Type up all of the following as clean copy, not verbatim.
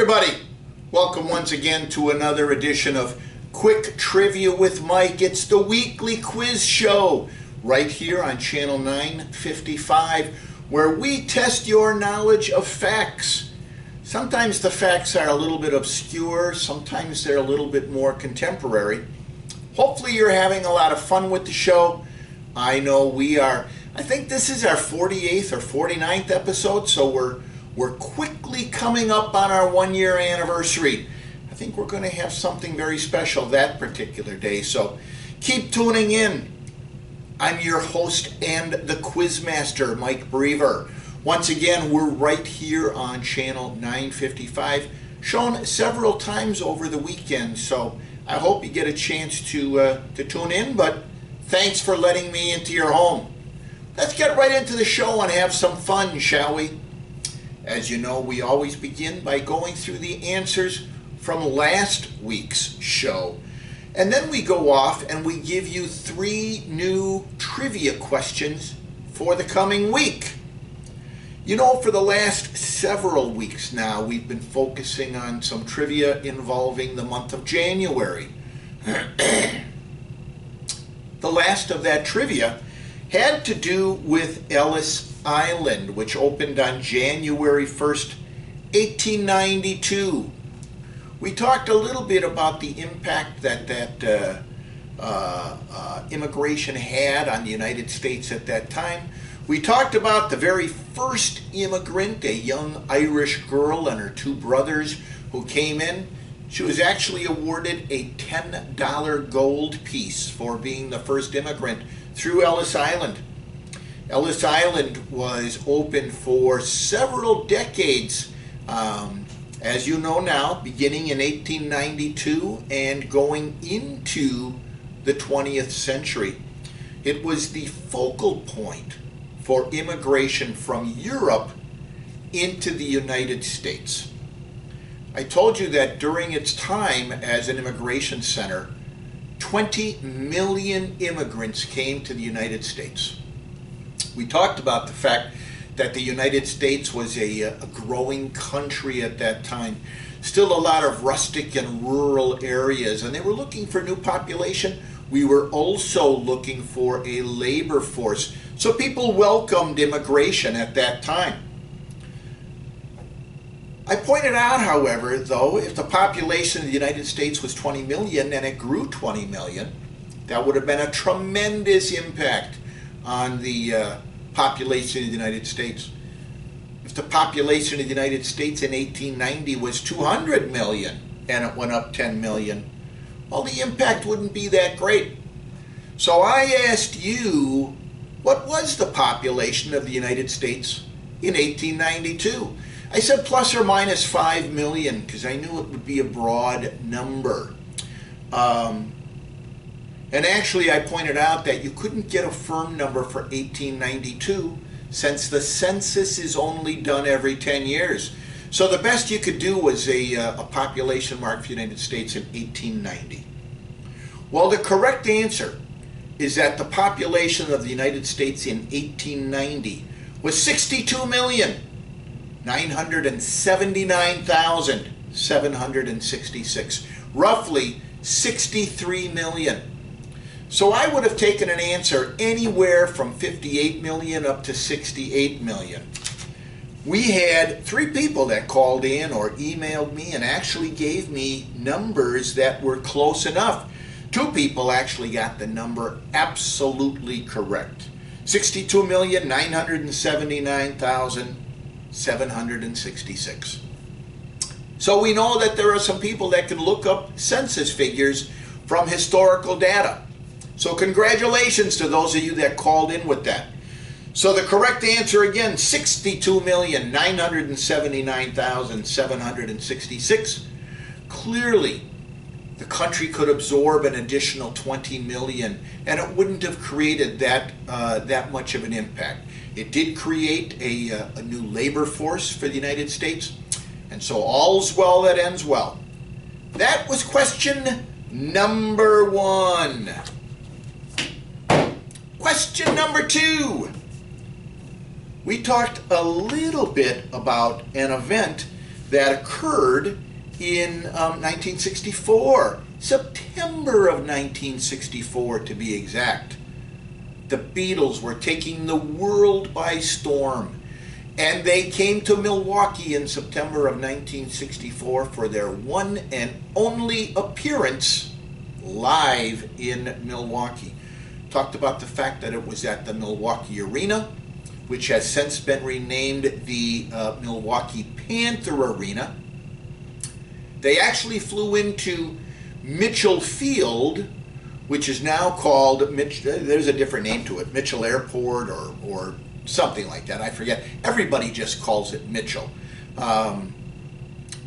everybody, welcome once again to another edition of Quick Trivia with Mike. It's the weekly quiz show right here on channel 955 where we test your knowledge of facts. Sometimes the facts are a little bit obscure, sometimes they're a little bit more contemporary. Hopefully you're having a lot of fun with the show. I know we are. I think this is our 48th or 49th episode, so we're quickly coming up on our 1-year anniversary. I think we're going to have something very special that particular day, so keep tuning in. I'm your host and the Quizmaster, Mike Brever. Once again, we're right here on channel 955, shown several times over the weekend, so I hope you get a chance to tune in, but thanks for letting me into your home. Let's get right into the show and have some fun, shall we? As you know, we always begin by going through the answers from last week's show. And then we go off and we give you 3 new trivia questions for the coming week. You know, for the last several weeks now, we've been focusing on some trivia involving the month of January. The last of that trivia had to do with Ellis Island, which opened on January 1st, 1892. We talked a little bit about the impact that immigration had on the United States at that time. We talked about the very first immigrant, a young Irish girl and her 2 brothers who came in. She was actually awarded a $10 gold piece for being the first immigrant through Ellis Island. Ellis Island was open for several decades, as you know now, beginning in 1892 and going into the 20th century. It was the focal point for immigration from Europe into the United States. I told you that during its time as an immigration center, 20 million immigrants came to the United States. We talked about the fact that the United States was a growing country at that time. Still a lot of rustic and rural areas, and they were looking for new population. We were also looking for a labor force. So people welcomed immigration at that time. I pointed out, however, though, if the population of the United States was 20 million and it grew 20 million, that would have been a tremendous impact on the population of the United States. If the population of the United States in 1890 was 200 million and it went up 10 million, well, the impact wouldn't be that great. So I asked you, what was the population of the United States in 1892? I said plus or minus 5 million because I knew it would be a broad number. And actually I pointed out that you couldn't get a firm number for 1892 since the census is only done every 10 years. So the best you could do was a population mark for the United States in 1890. Well, the correct answer is that the population of the United States in 1890 was 62,979,766, roughly 63 million. So I would have taken an answer anywhere from 58 million up to 68 million. We had 3 people that called in or emailed me and actually gave me numbers that were close enough. 2 people actually got the number absolutely correct. 62,979,766. So we know that there are some people that can look up census figures from historical data. So congratulations to those of you that called in with that. So the correct answer again, 62,979,766. Clearly, the country could absorb an additional 20 million, and it wouldn't have created that much of an impact. It did create a new labor force for the United States, and so all's well that ends well. That was question number 1. Question number 2. We talked a little bit about an event that occurred in 1964, September of 1964 to be exact. The Beatles were taking the world by storm, and they came to Milwaukee in September of 1964 for their one and only appearance live in Milwaukee. Talked about the fact that it was at the Milwaukee Arena, which has since been renamed the Milwaukee Panther Arena. They actually flew into Mitchell Field, which is now called, there's a different name to it, Mitchell Airport or something like that, I forget. Everybody just calls it Mitchell.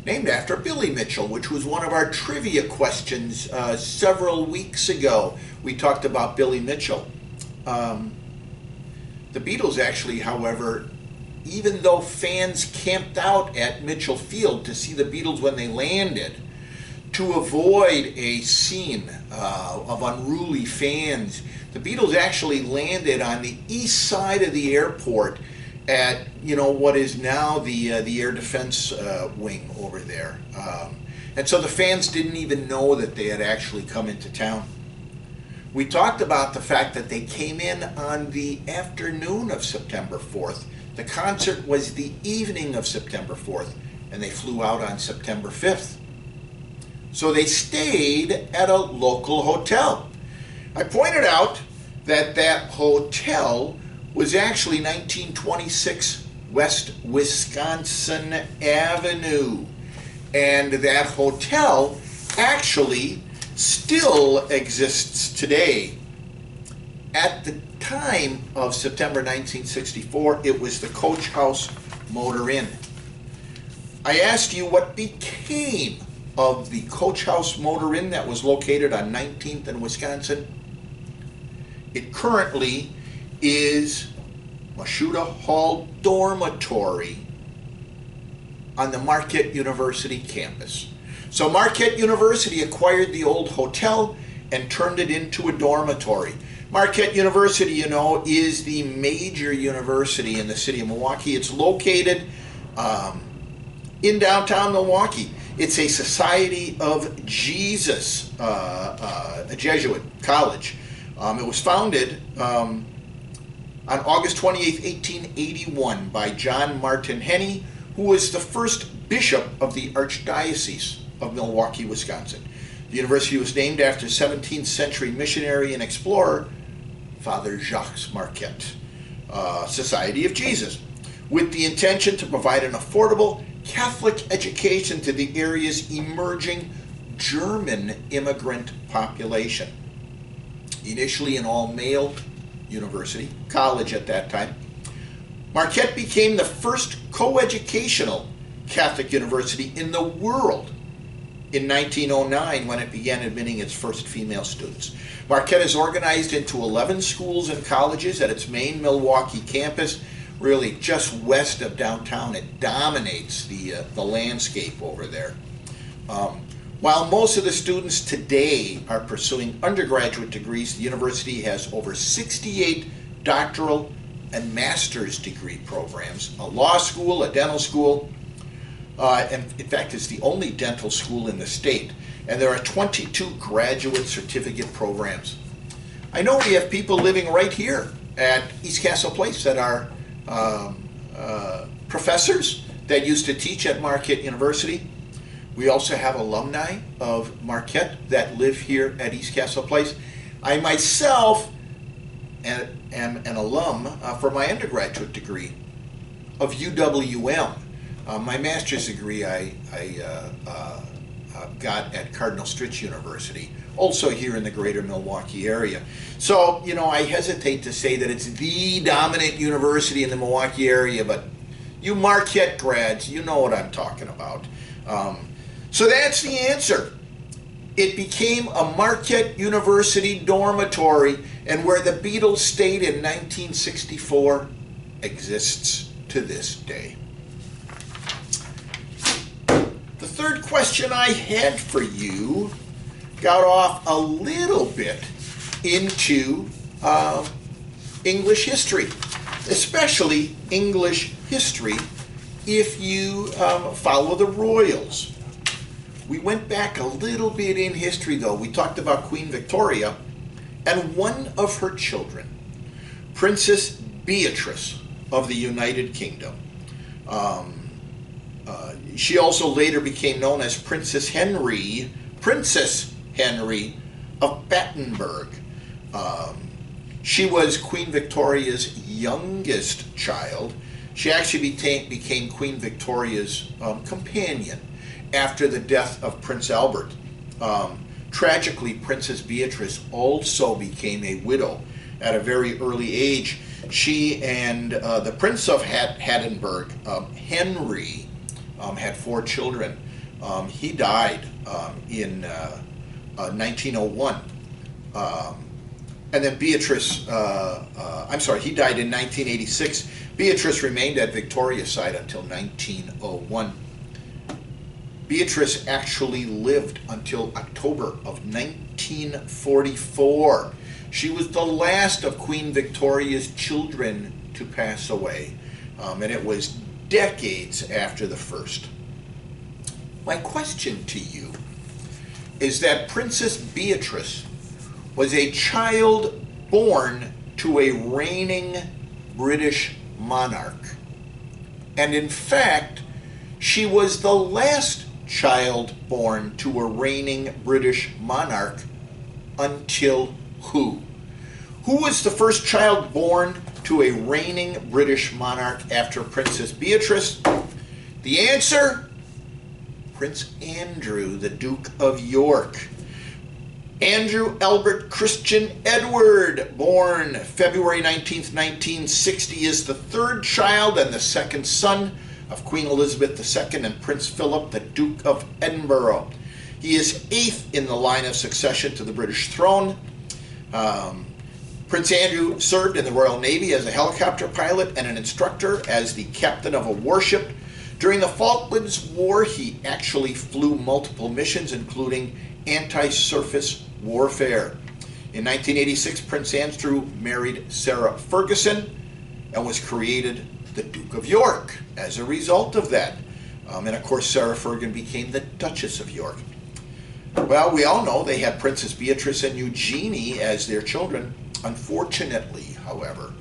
Named after Billy Mitchell, which was one of our trivia questions several weeks ago. We talked about Billy Mitchell. The Beatles actually, however, even though fans camped out at Mitchell Field to see the Beatles when they landed, to avoid a scene of unruly fans, the Beatles actually landed on the east side of the airport at what is now the air defense wing over there, and so the fans didn't even know that they had actually come into town. We talked about the fact that they came in on the afternoon of September 4th. The concert was the evening of September 4th, and they flew out on September 5th. So they stayed at a local hotel. I pointed out that that hotel was actually 1926 West Wisconsin Avenue. And that hotel actually still exists today. At the time of September 1964, it was the Coach House Motor Inn. I asked you what became of the Coach House Motor Inn that was located on 19th and Wisconsin. It currently is Mashuda Hall Dormitory on the Marquette University campus. So Marquette University acquired the old hotel and turned it into a dormitory. Marquette University, is the major university in the city of Milwaukee. It's located in downtown Milwaukee. It's a Society of Jesus, a Jesuit college. It was founded on August 28, 1881 by John Martin Henney, who was the first bishop of the Archdiocese of Milwaukee, Wisconsin. The university was named after 17th century missionary and explorer, Father Jacques Marquette, Society of Jesus, with the intention to provide an affordable Catholic education to the area's emerging German immigrant population. Initially an all-male university, college at that time, Marquette became the first coeducational Catholic university in the world in 1909 when it began admitting its first female students. Marquette is organized into 11 schools and colleges at its main Milwaukee campus, really just west of downtown. It dominates the landscape over there. While most of the students today are pursuing undergraduate degrees, the university has over 68 doctoral and master's degree programs, a law school, a dental school, and in fact it's the only dental school in the state, and there are 22 graduate certificate programs. I know we have people living right here at East Castle Place that are professors that used to teach at Marquette University. We also have alumni of Marquette that live here at East Castle Place. I myself am an alum for my undergraduate degree of UWM. My master's degree I got at Cardinal Stritch University, also here in the greater Milwaukee area. So, I hesitate to say that it's the dominant university in the Milwaukee area, but you Marquette grads, you know what I'm talking about. So that's the answer. It became a Marquette University dormitory, and where the Beatles stayed in 1964 exists to this day. The third question I had for you got off a little bit into English history, especially English history if you follow the royals. We went back a little bit in history, though. We talked about Queen Victoria and one of her children, Princess Beatrice of the United Kingdom. She also later became known as Princess Henry of Battenberg. She was Queen Victoria's youngest child. She actually became Queen Victoria's companion after the death of Prince Albert. Tragically, Princess Beatrice also became a widow at a very early age. She and the Prince of Battenberg, Henry, had 4 children. He died in 1901. And then Beatrice, he died in 1986. Beatrice remained at Victoria's side until 1901. Beatrice actually lived until October of 1944. She was the last of Queen Victoria's children to pass away, and it was decades after the first. My question to you is that Princess Beatrice was a child born to a reigning British monarch. And in fact, she was the last child born to a reigning British monarch until who? Who was the first child born to a reigning British monarch after Princess Beatrice? The answer? Prince Andrew, the Duke of York. Andrew Albert Christian Edward, born February 19th, 1960, is the 3rd child and the 2nd son of Queen Elizabeth II and Prince Philip, the Duke of Edinburgh. He is 8th in the line of succession to the British throne. Prince Andrew served in the Royal Navy as a helicopter pilot and an instructor as the captain of a warship. During the Falklands War, he actually flew multiple missions, including anti-surface warfare. In 1986, Prince Andrew married Sarah Ferguson and was created the Duke of York as a result of that. And of course, Sarah Ferguson became the Duchess of York. Well, we all know they had Princess Beatrice and Eugenie as their children. Unfortunately, however,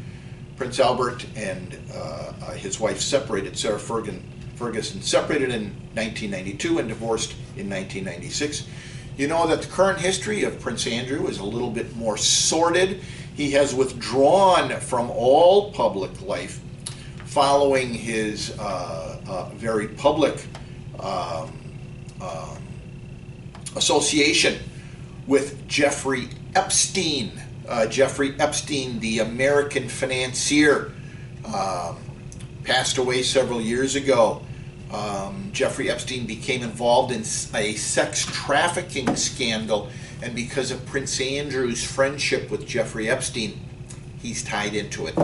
Prince Albert and his wife separated. Sarah Ferguson separated in 1992 and divorced in 1996. You know that the current history of Prince Andrew is a little bit more sordid. He has withdrawn from all public life following his very public association with Jeffrey Epstein. Jeffrey Epstein, the American financier, passed away several years ago. Jeffrey Epstein became involved in a sex trafficking scandal, and because of Prince Andrew's friendship with Jeffrey Epstein, he's tied into it.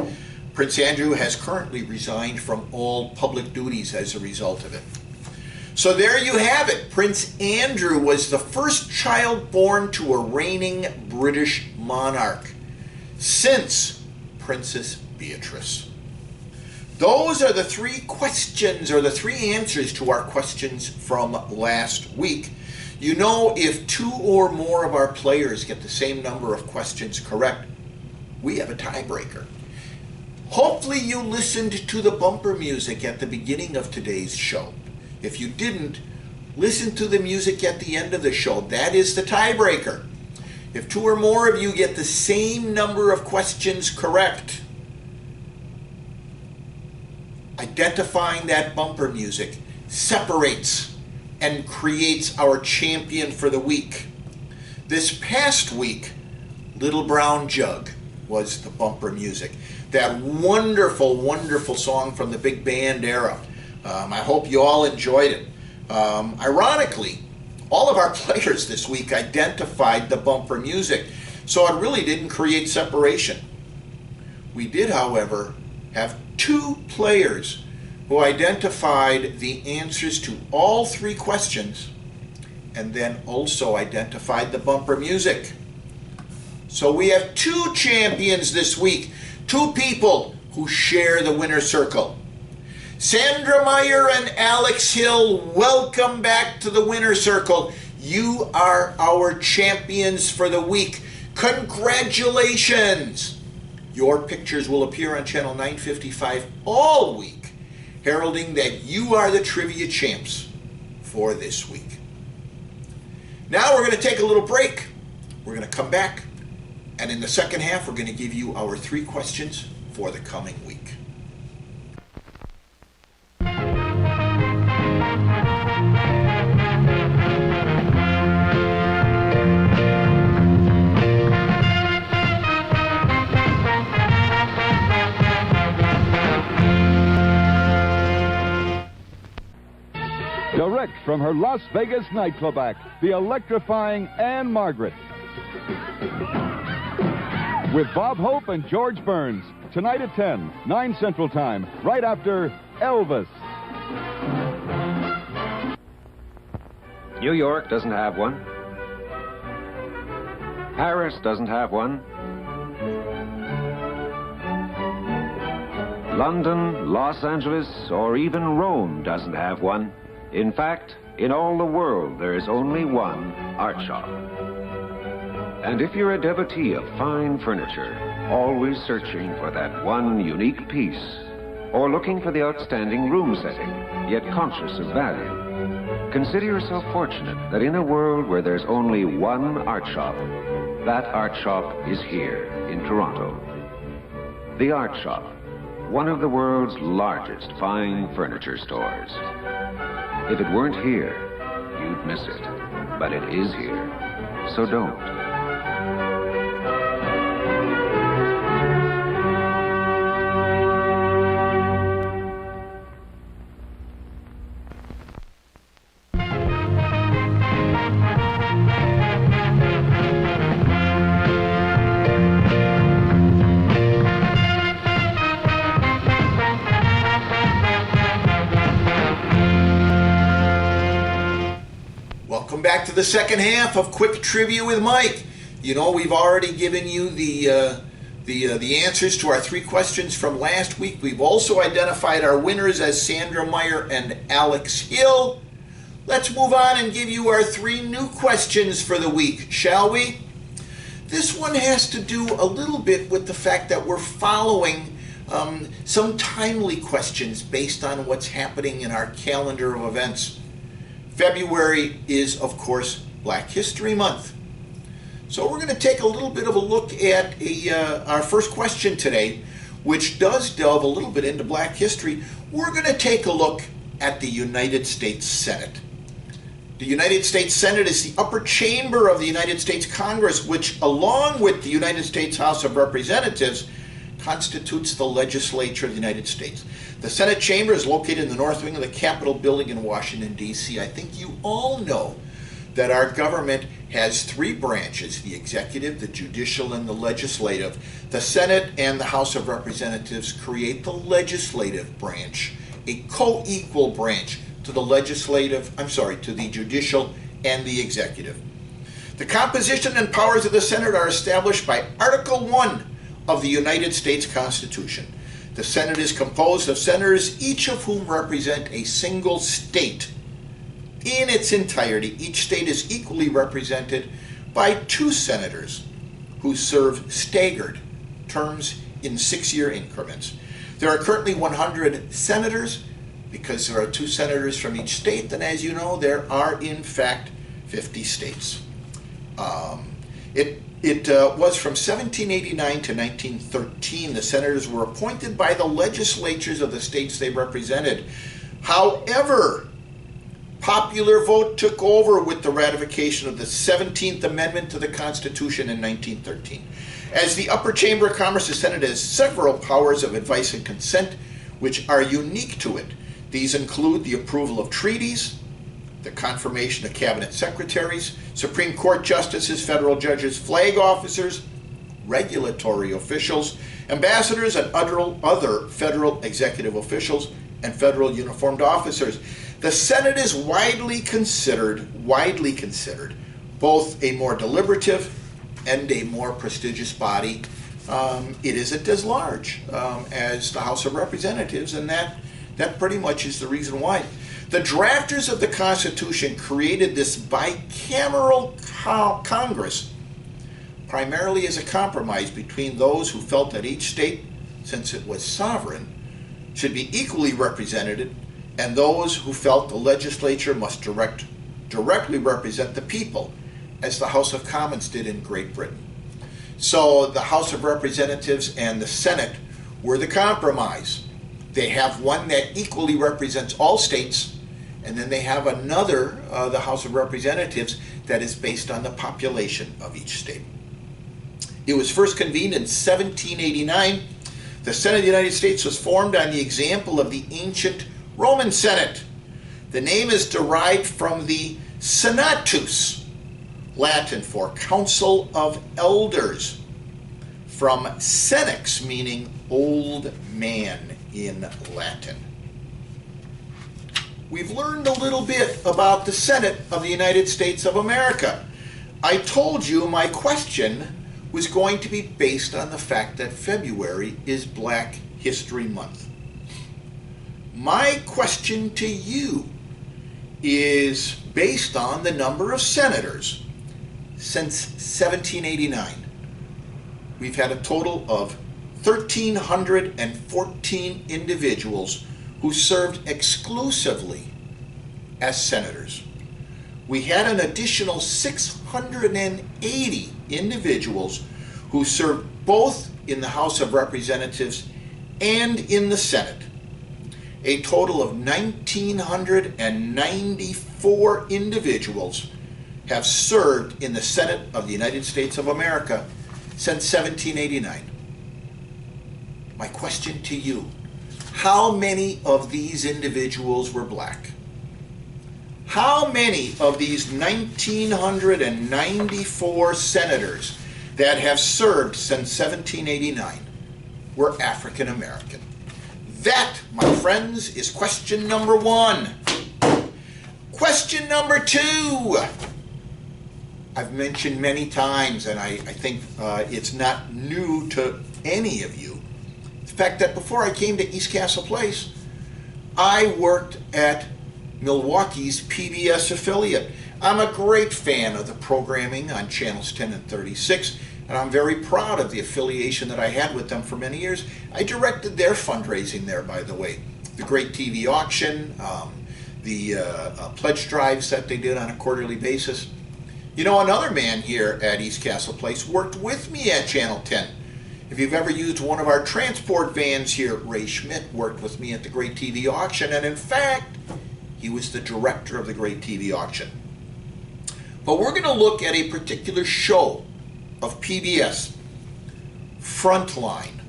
Prince Andrew has currently resigned from all public duties as a result of it. So there you have it. Prince Andrew was the first child born to a reigning British monarch since Princess Beatrice. Those are the 3 questions, or the 3 answers to our questions from last week. You know, if 2 or more of our players get the same number of questions correct, we have a tiebreaker. Hopefully you listened to the bumper music at the beginning of today's show. If you didn't, listen to the music at the end of the show. That is the tiebreaker. If 2 or more of you get the same number of questions correct, identifying that bumper music separates and creates our champion for the week. This past week, Little Brown Jug was the bumper music. That wonderful, wonderful song from the big band era. I hope you all enjoyed it. Ironically, all of our players this week identified the bumper music, so it really didn't create separation. We did, however, have 2 players who identified the answers to all 3 questions and then also identified the bumper music. So we have 2 champions this week, 2 people who share the winner's circle. Sandra Meyer and Alex Hill, welcome back to the winner's circle. You are our champions for the week. Congratulations! Your pictures will appear on Channel 955 all week, heralding that you are the trivia champs for this week. Now we're going to take a little break. We're going to come back, and in the second half, we're going to give you our 3 questions for the coming week. Direct from her Las Vegas nightclub act, the electrifying Anne Margaret. With Bob Hope and George Burns, tonight at 10, 9 Central Time, right after Elvis. New York doesn't have one. Paris doesn't have one. London, Los Angeles, or even Rome doesn't have one. In fact, in all the world, there is only one art shop. And if you're a devotee of fine furniture, always searching for that one unique piece, or looking for the outstanding room setting, yet conscious of value, consider yourself fortunate that in a world where there's only one art shop, that art shop is here in Toronto. The Art Shop, one of the world's largest fine furniture stores. If it weren't here, you'd miss it. But it is here, so don't. Welcome back to the second half of Quick Trivia with Mike. You know, we've already given you the answers to our 3 questions from last week. We've also identified our winners as Sandra Meyer and Alex Hill. Let's move on and give you our 3 new questions for the week, shall we? This one has to do a little bit with the fact that we're following some timely questions based on what's happening in our calendar of events. February is, of course, Black History Month. So we're going to take a little bit of a look at our first question today, which does delve a little bit into Black history. We're going to take a look at the United States Senate. The United States Senate is the upper chamber of the United States Congress, which, along with the United States House of Representatives, constitutes the legislature of the United States. The Senate chamber is located in the north wing of the Capitol building in Washington, D.C. I think you all know that our government has 3 branches, the executive, the judicial, and the legislative. The Senate and the House of Representatives create the legislative branch, a co-equal branch to the to the judicial and the executive. The composition and powers of the Senate are established by Article 1 of the United States Constitution. The Senate is composed of senators, each of whom represent a single state in its entirety. Each state is equally represented by 2 senators who serve staggered terms in 6-year increments. There are currently 100 senators because there are 2 senators from each state, and as you know, there are in fact 50 states. It was from 1789 to 1913. The senators were appointed by the legislatures of the states they represented. However, popular vote took over with the ratification of the 17th Amendment to the Constitution in 1913. As the upper chamber of Commerce, the Senate has several powers of advice and consent which are unique to it. These include the approval of treaties, the confirmation of cabinet secretaries, Supreme Court justices, federal judges, flag officers, regulatory officials, ambassadors, and other federal executive officials and federal uniformed officers. The Senate is widely considered both a more deliberative and a more prestigious body. It isn't as large as the House of Representatives, and that That pretty much is the reason why. The drafters of the Constitution created this bicameral Congress primarily as a compromise between those who felt that each state, since it was sovereign, should be equally represented, and those who felt the legislature must directly represent the people, as the House of Commons did in Great Britain. So the House of Representatives and the Senate were the compromise. They have one that equally represents all states, and then they have another, the House of Representatives, that is based on the population of each state. It was first convened in 1789. The Senate of the United States was formed on the example of the ancient Roman Senate. The name is derived from the Senatus, Latin for Council of Elders, from senex, meaning old man in Latin. We've learned a little bit about the Senate of the United States of America. I told you my question was going to be based on the fact that February is Black History Month. My question to you is based on the number of senators since 1789. We've had a total of 1,314 individuals who served exclusively as senators. We had an additional 680 individuals who served both in the House of Representatives and in the Senate. A total of 1,994 individuals have served in the Senate of the United States of America since 1789. My question to you, how many of these individuals were black? How many of these 1,994 senators that have served since 1789 were African American? That, my friends, is question number one. Question number two. I've mentioned many times, and I think it's not new to any of you, the fact that before I came to East Castle Place, I worked at Milwaukee's PBS affiliate. I'm a great fan of the programming on channels 10 and 36, and I'm very proud of the affiliation that I had with them for many years. I directed their fundraising there, by the way. The Great TV Auction, the pledge drives that they did on a quarterly basis. You know, another man here at East Castle Place worked with me at Channel 10. If you've ever used one of our transport vans here, Ray Schmidt worked with me at the Great TV Auction, and in fact, he was the director of the Great TV Auction. But we're going to look at a particular show of PBS, Frontline.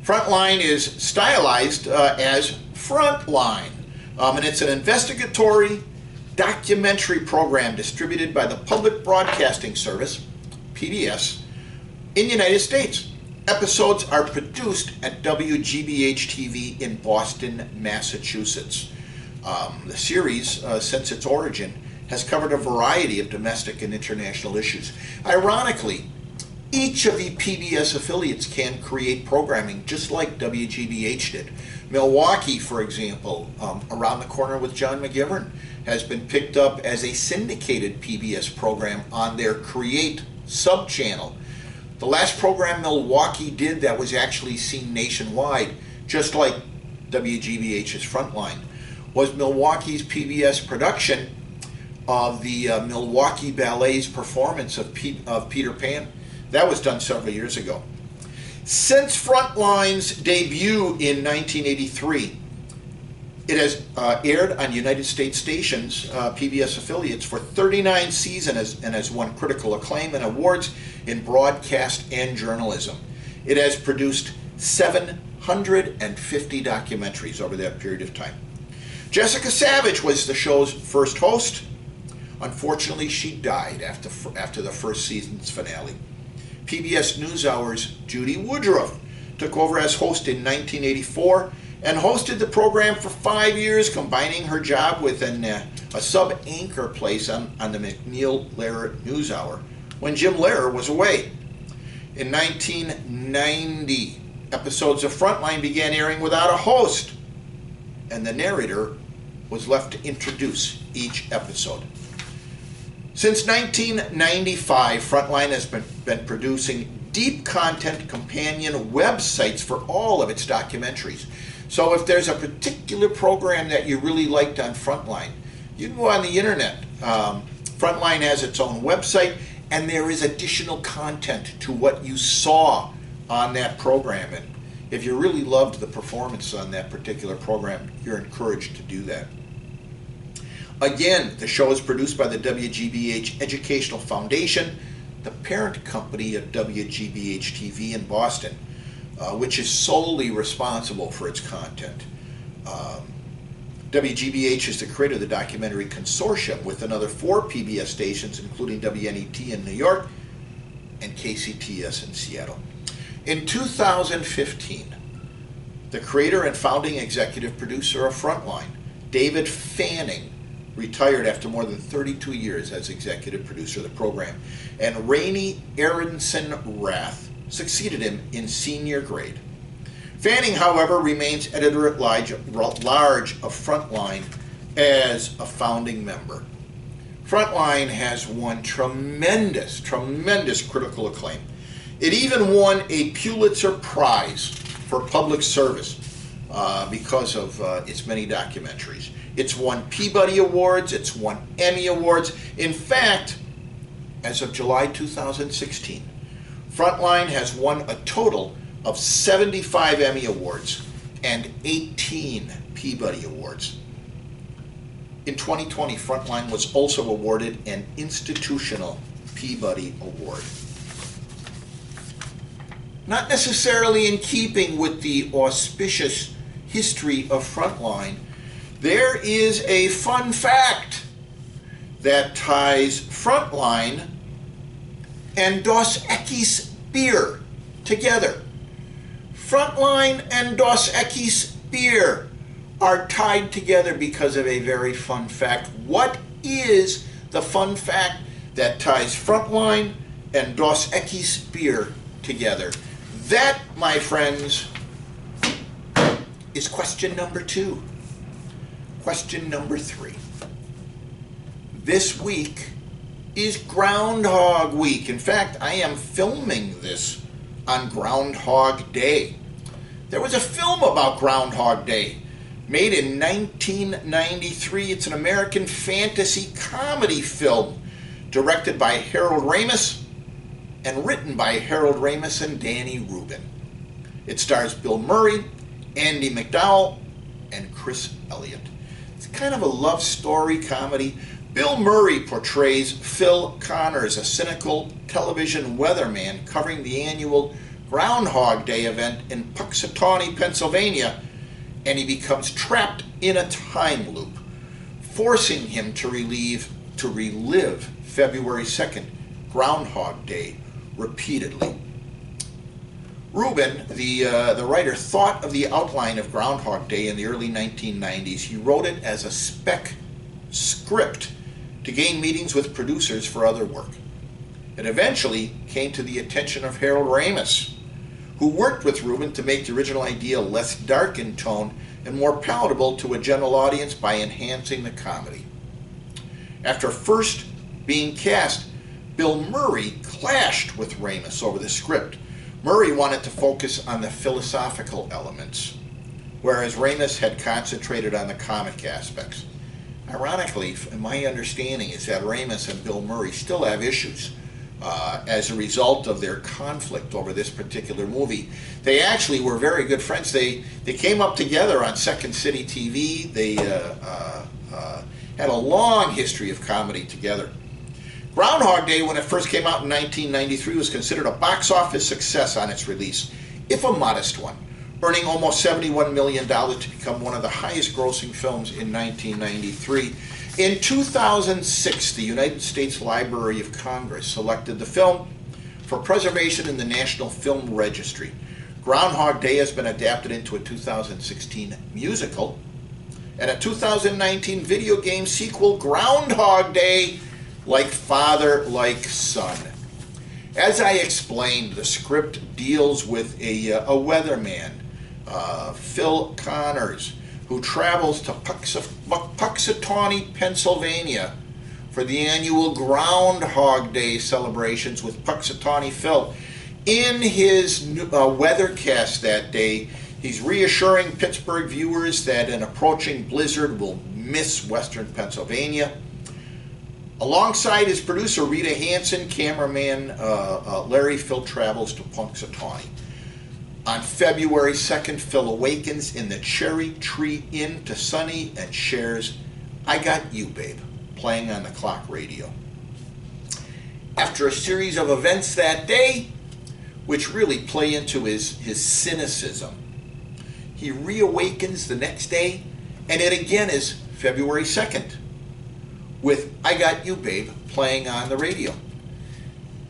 Frontline is stylized as Frontline, and it's an investigatory documentary program distributed by the Public Broadcasting Service, PBS, in the United States. Episodes are produced at WGBH-TV in Boston, Massachusetts. The series, since its origin, has covered a variety of domestic and international issues. Ironically, each of the PBS affiliates can create programming just like WGBH did. Milwaukee, for example, Around the Corner with John McGivern, has been picked up as a syndicated PBS program on their Create sub-channel. The last program Milwaukee did that was actually seen nationwide, just like WGBH's Frontline, was Milwaukee's PBS production of the Milwaukee Ballet's performance of Peter Pan. That was done several years ago. Since Frontline's debut in 1983, it has aired on United States stations, PBS affiliates, for 39 seasons and has won critical acclaim and awards in broadcast and journalism. It has produced 750 documentaries over that period of time. Jessica Savage was the show's first host. Unfortunately, she died after the first season's finale. PBS NewsHour's Judy Woodruff took over as host in 1984 and hosted the program for 5 years, combining her job with a sub-anchor place on the McNeil-Lehrer NewsHour when Jim Lehrer was away. In 1990, episodes of Frontline began airing without a host, and the narrator was left to introduce each episode. Since 1995, Frontline has been producing deep content companion websites for all of its documentaries. So if there's a particular program that you really liked on Frontline, you can go on the internet. Frontline has its own website, and there is additional content to what you saw on that program. And if you really loved the performance on that particular program, you're encouraged to do that. Again, the show is produced by the WGBH Educational Foundation, the parent company of WGBH TV in Boston, which is solely responsible for its content. WGBH is the creator of the documentary consortium with another 4 PBS stations, including WNET in New York and KCTS in Seattle. In 2015, the creator and founding executive producer of Frontline, David Fanning, retired after more than 32 years as executive producer of the program, and Rainey Aronson Rath succeeded him in senior grade. Fanning, however, remains editor-at-large of Frontline as a founding member. Frontline has won tremendous critical acclaim. It even won a Pulitzer Prize for public service because of its many documentaries. It's won Peabody Awards, it's won Emmy Awards. In fact, as of July 2016, Frontline has won a total of 75 Emmy Awards and 18 Peabody Awards. In 2020, Frontline was also awarded an Institutional Peabody Award. Not necessarily in keeping with the auspicious history of Frontline, there is a fun fact that ties Frontline and Dos Equis beer together. Frontline and Dos Equis beer are tied together because of a very fun fact. What is the fun fact that ties Frontline and Dos Equis beer together? That, my friends, is question number 2. Question number 3. This week is Groundhog Week. In fact, I am filming this on Groundhog Day. There was a film about Groundhog Day made in 1993. It's an American fantasy comedy film directed by Harold Ramis and written by Harold Ramis and Danny Rubin. It stars Bill Murray, Andy McDowell, and Chris Elliott. It's kind of a love story comedy. Bill Murray portrays Phil Connors, a cynical television weatherman covering the annual Groundhog Day event in Puxatawney, Pennsylvania, and he becomes trapped in a time loop, forcing him to relive February 2nd, Groundhog Day, repeatedly. Rubin, the writer, thought of the outline of Groundhog Day in the early 1990s. He wrote it as a spec script to gain meetings with producers for other work. It eventually came to the attention of Harold Ramis, who worked with Rubin to make the original idea less dark in tone and more palatable to a general audience by enhancing the comedy. After first being cast, Bill Murray clashed with Ramis over the script. Murray wanted to focus on the philosophical elements, whereas Ramis had concentrated on the comic aspects. Ironically, my understanding is that Ramis and Bill Murray still have issues as a result of their conflict over this particular movie. They actually were very good friends. They came up together on Second City TV. They had a long history of comedy together. Groundhog Day, when it first came out in 1993, was considered a box office success on its release, if a modest one, earning almost $71 million to become one of the highest grossing films in 1993. In 2006, the United States Library of Congress selected the film for preservation in the National Film Registry. Groundhog Day has been adapted into a 2016 musical and a 2019 video game sequel, Groundhog Day, Like Father, Like Son. As I explained, the script deals with a weatherman, Phil Connors, who travels to Puxatawney, Pennsylvania for the annual Groundhog Day celebrations with Puxatawney Phil. In his weathercast that day, he's reassuring Pittsburgh viewers that an approaching blizzard will miss western Pennsylvania. Alongside his producer Rita Hansen, cameraman Larry, Phil travels to Punxsutawney. On February 2nd, Phil awakens in the Cherry Tree Inn to Sunny and shares "I Got You, Babe," playing on the clock radio. After a series of events that day, which really play into his cynicism, he reawakens the next day, and it again is February 2nd, with "I Got You, Babe" playing on the radio.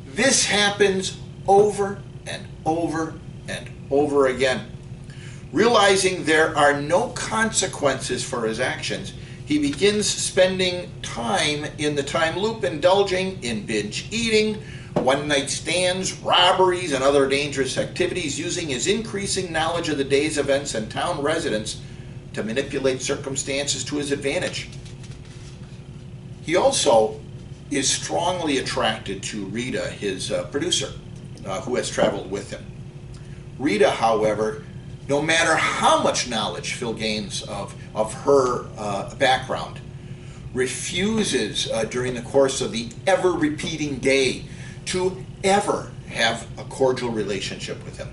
This happens over and over and over again. Realizing there are no consequences for his actions, he begins spending time in the time loop, indulging in binge eating, one-night stands, robberies, and other dangerous activities, using his increasing knowledge of the day's events and town residents to manipulate circumstances to his advantage. He also is strongly attracted to Rita, his producer, who has traveled with him. Rita, however, no matter how much knowledge Phil gains of her background, refuses during the course of the ever-repeating day to ever have a cordial relationship with him.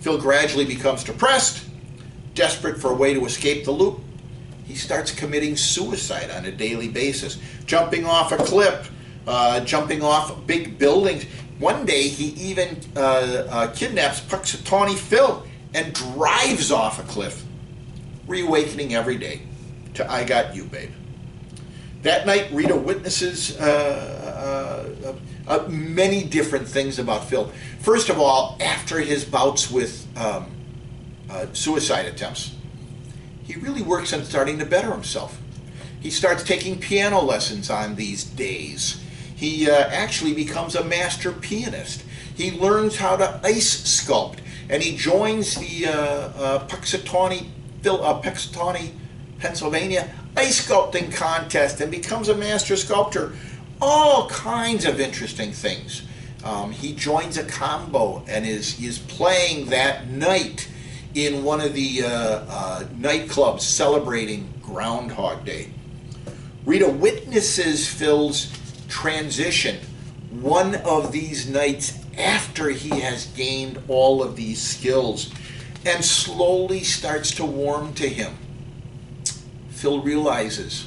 Phil gradually becomes depressed, desperate for a way to escape the loop. He starts committing suicide on a daily basis, jumping off a cliff, jumping off big buildings. One day he even kidnaps Puxatawney Phil and drives off a cliff, reawakening every day to "I Got You, Babe." That night, Rita witnesses many different things about Phil. First of all, after his bouts with suicide attempts, he really works on starting to better himself. He starts taking piano lessons on these days. He actually becomes a master pianist. He learns how to ice sculpt, and he joins the Puxatawney, Pennsylvania ice sculpting contest and becomes a master sculptor. All kinds of interesting things. He joins a combo and is playing that night in one of the nightclubs celebrating Groundhog Day. Rita witnesses Phil's transition one of these nights after he has gained all of these skills and slowly starts to warm to him. Phil realizes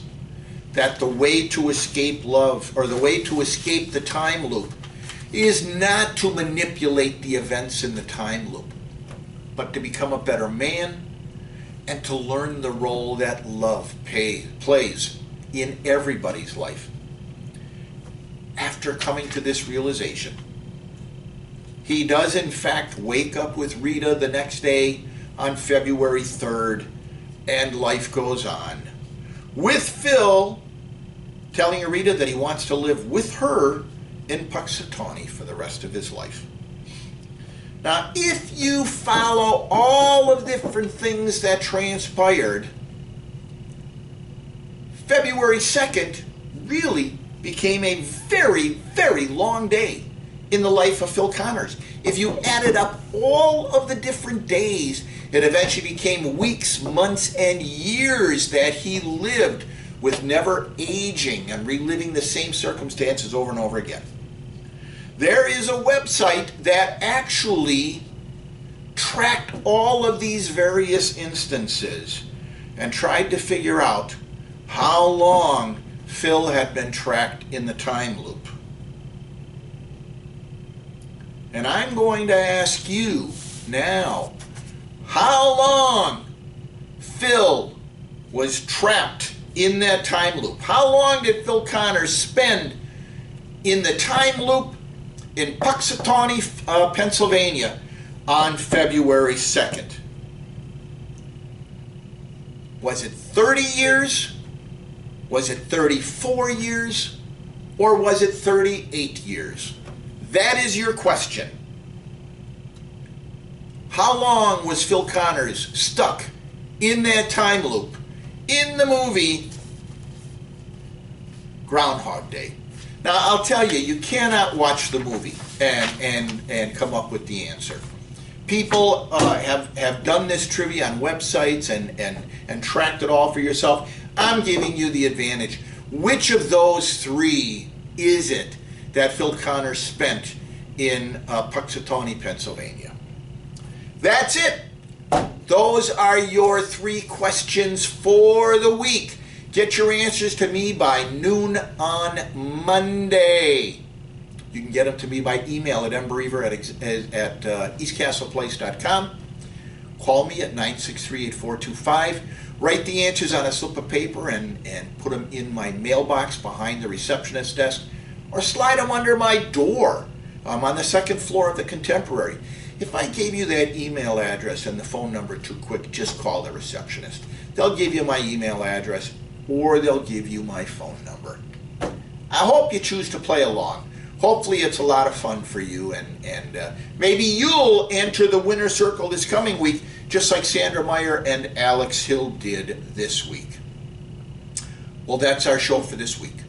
that the way to escape love, or the way to escape the time loop, is not to manipulate the events in the time loop, but to become a better man and to learn the role that love plays in everybody's life. After coming to this realization, he does in fact wake up with Rita the next day on February 3rd, and life goes on, with Phil telling Rita that he wants to live with her in Puxatawney for the rest of his life. Now, if you follow all of the different things that transpired, February 2nd really became a very, very long day in the life of Phil Connors. If you added up all of the different days, it eventually became weeks, months, and years that he lived with never aging and reliving the same circumstances over and over again. There is a website that actually tracked all of these various instances and tried to figure out how long Phil had been tracked in the time loop. And I'm going to ask you now, how long Phil was trapped in that time loop? How long did Phil Connors spend in the time loop in Puxatawney, Pennsylvania on February 2nd? Was it 30 years? Was it 34 years? Or was it 38 years? That is your question. How long was Phil Connors stuck in that time loop in the movie Groundhog Day. Now, I'll tell you, you cannot watch the movie and come up with the answer. People have done this trivia on websites and tracked it all for yourself. I'm giving you the advantage. Which of those three is it that Phil Connors spent in Puxatawney, Pennsylvania? That's it. Those are your three questions for the week. Get your answers to me by noon on Monday. You can get them to me by email at mbereaver at eastcastleplace.com. Call me at 963-8425. Write the answers on a slip of paper and put them in my mailbox behind the receptionist desk, or slide them under my door. I'm on the second floor of the Contemporary. If I gave you that email address and the phone number too quick, just call the receptionist. They'll give you my email address, or they'll give you my phone number. I hope you choose to play along. Hopefully it's a lot of fun for you, and maybe you'll enter the winner circle this coming week, just like Sandra Meyer and Alex Hill did this week. Well, that's our show for this week.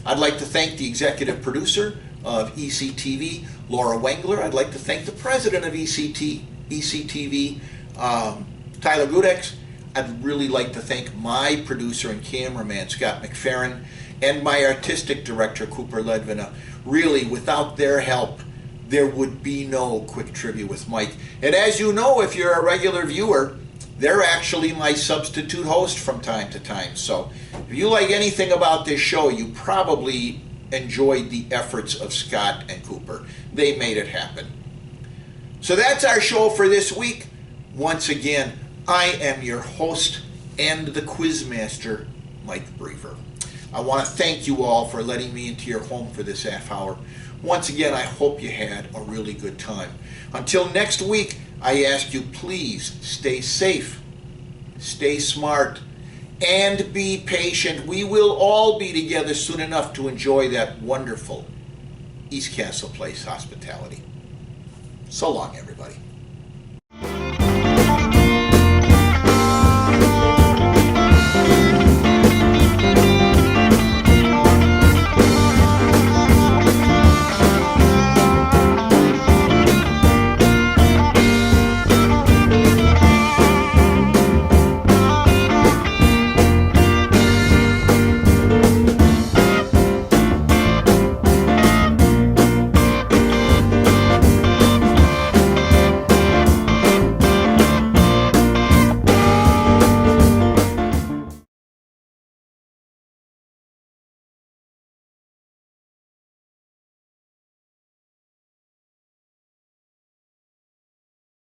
I'd like to thank the executive producer of ECTV, Laura Wengler. I'd like to thank the president of ECTV, Tyler Gudex. I'd really like to thank my producer and cameraman, Scott McFerrin, and my artistic director, Cooper Ledvina. Really, without their help, there would be no Quick Trivia with Mike. And as you know, if you're a regular viewer, they're actually my substitute host from time to time. So if you like anything about this show, you probably enjoyed the efforts of Scott and Cooper. They made it happen. So that's our show for this week. Once again, I am your host and the Quizmaster, Mike Brever. I want to thank you all for letting me into your home for this half hour. Once again, I hope you had a really good time. Until next week, I ask you, please stay safe, stay smart, and be patient. We will all be together soon enough to enjoy that wonderful East Castle Place hospitality. So long, everybody.